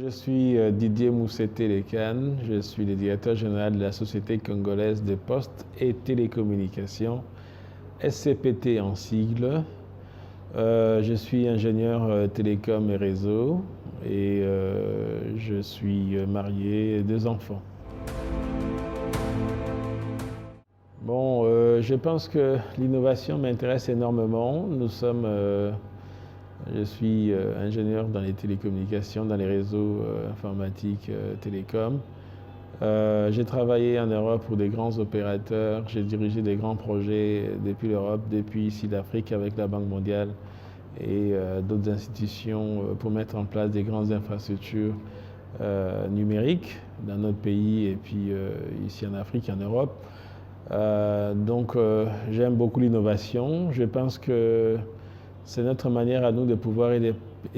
Je suis Didier Mousseté-Lekane, je suis le directeur général de la Société congolaise des postes et télécommunications, SCPT en sigle. Je suis ingénieur télécom et réseau et je suis marié et 2 enfants. Bon, je pense que l'innovation m'intéresse énormément. Je suis ingénieur dans les télécommunications, dans les réseaux informatiques, télécoms. J'ai travaillé en Europe pour des grands opérateurs. J'ai dirigé des grands projets depuis l'Europe, depuis ici l'Afrique avec la Banque mondiale et d'autres institutions pour mettre en place des grandes infrastructures numériques dans notre pays et puis ici en Afrique et en Europe. J'aime beaucoup l'innovation. Je pense que c'est notre manière à nous de pouvoir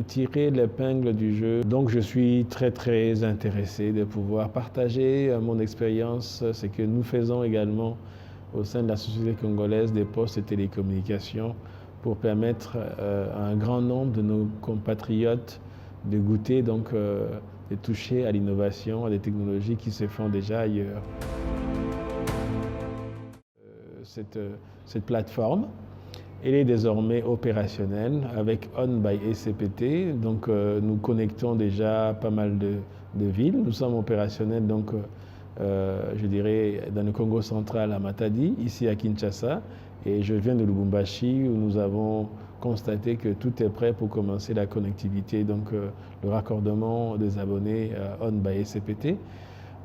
tirer l'épingle du jeu. Donc je suis très intéressé de pouvoir partager mon expérience, ce que nous faisons également au sein de la Société congolaise des postes et télécommunications pour permettre à un grand nombre de nos compatriotes de goûter, de toucher à l'innovation, à des technologies qui se font déjà ailleurs. Cette plateforme, elle est désormais opérationnelle avec On by SCPT. Donc, nous connectons déjà pas mal de villes. Nous sommes opérationnels, je dirais, dans le Congo central à Matadi, ici à Kinshasa. Et je viens de Lubumbashi où nous avons constaté que tout est prêt pour commencer la connectivité, le raccordement des abonnés à On by SCPT.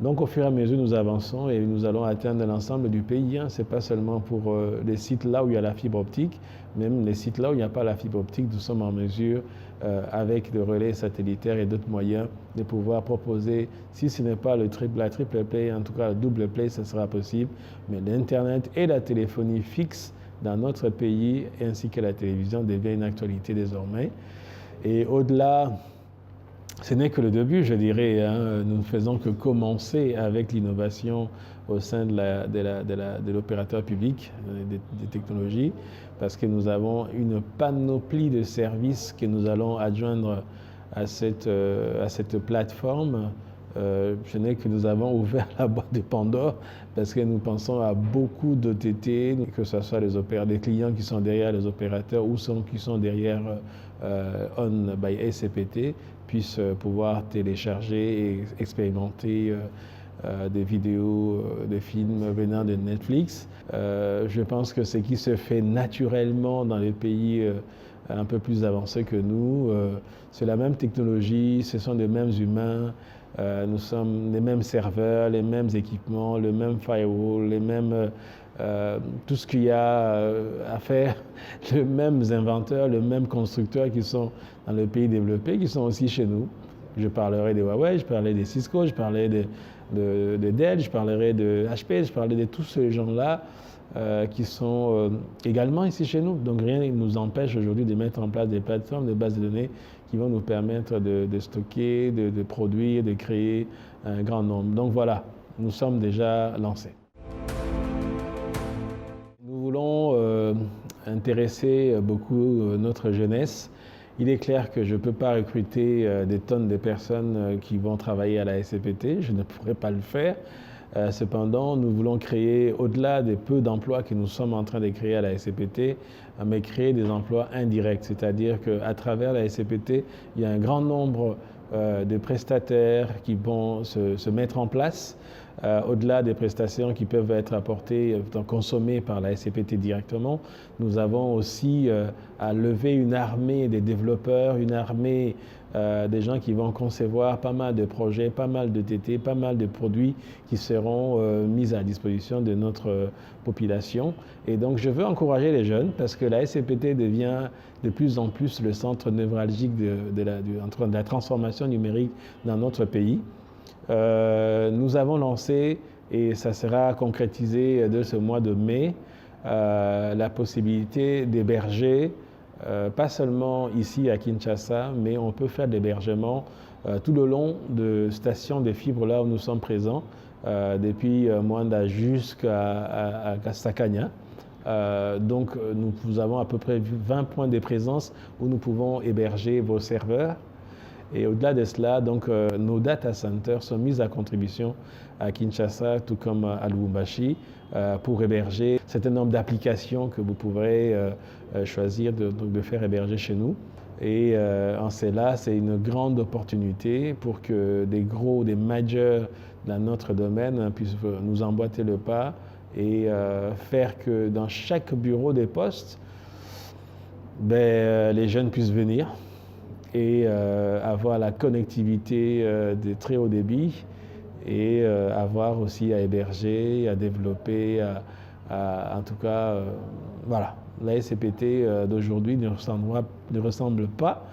Donc au fur et à mesure, nous avançons et nous allons atteindre l'ensemble du pays. Ce n'est pas seulement pour les sites là où il y a la fibre optique, même les sites là où il n'y a pas la fibre optique, nous sommes en mesure, avec le relais satellitaire et d'autres moyens, de pouvoir proposer, si ce n'est pas la triple play, en tout cas le double play, ce sera possible, mais l'Internet et la téléphonie fixe dans notre pays, ainsi que la télévision, devient une actualité désormais. Et au-delà, ce n'est que le début, je dirais. Nous ne faisons que commencer avec l'innovation au sein de l'opérateur public des technologies, parce que nous avons une panoplie de services que nous allons adjoindre à cette plateforme. Ce n'est que nous avons ouvert la boîte de Pandore, parce que nous pensons à beaucoup d'OTT, que ce soit les clients qui sont derrière les opérateurs ou qui sont derrière On by SCPT, puissent pouvoir télécharger et expérimenter des vidéos, des films venant de Netflix. Je pense que ce qui se fait naturellement dans les pays un peu plus avancés que nous, c'est la même technologie, ce sont les mêmes humains, nous sommes les mêmes serveurs, les mêmes équipements, le même firewall, les mêmes, tout ce qu'il y a à faire, les mêmes inventeurs, les mêmes constructeurs qui sont dans les pays développés, qui sont aussi chez nous. Je parlerai de Huawei, je parlerai de Cisco, je parlerai de Dell, je parlerai de HP, je parlerai de tous ces gens-là qui sont également ici chez nous. Donc rien ne nous empêche aujourd'hui de mettre en place des plateformes, des bases de données qui vont nous permettre de stocker, de produire, de créer un grand nombre. Donc voilà, nous sommes déjà lancés. Nous voulons intéresser beaucoup notre jeunesse. Il est clair que je ne peux pas recruter des tonnes de personnes qui vont travailler à la SCPT, je ne pourrais pas le faire. Cependant, nous voulons créer, au-delà des peu d'emplois que nous sommes en train de créer à la SCPT, mais créer des emplois indirects, c'est-à-dire qu'à travers la SCPT, il y a un grand nombre de prestataires qui vont se mettre en place, au-delà des prestations qui peuvent être apportées, consommées par la SCPT directement. Nous avons aussi à lever une armée des développeurs, une armée des gens qui vont concevoir pas mal de projets, pas mal de TT, pas mal de produits qui seront mis à disposition de notre population. Et donc je veux encourager les jeunes parce que la SCPT devient de plus en plus le centre névralgique de la transformation numérique dans notre pays. Nous avons lancé, et ça sera concrétisé de ce mois de mai, la possibilité d'héberger, pas seulement ici à Kinshasa, mais on peut faire de l'hébergement tout le long de stations de fibres là où nous sommes présents, depuis Mwanda jusqu'à Sakanya. Nous avons à peu près 20 points de présence où nous pouvons héberger vos serveurs. Et au-delà de cela, donc, nos data centers sont mis à contribution à Kinshasa, tout comme à Lubumbashi, pour héberger un certain nombre d'applications que vous pourrez choisir de faire héberger chez nous. Et en cela, c'est une grande opportunité pour que des majors dans notre domaine puissent nous emboîter le pas et faire que dans chaque bureau des postes, les jeunes puissent venir et avoir la connectivité de très haut débit et avoir aussi à héberger, à développer, en tout cas, voilà. La SCPT d'aujourd'hui ne ressemble pas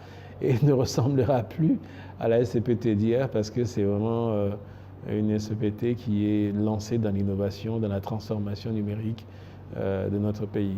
et ne ressemblera plus à la SCPT d'hier parce que c'est vraiment une SCPT qui est lancée dans l'innovation, dans la transformation numérique de notre pays.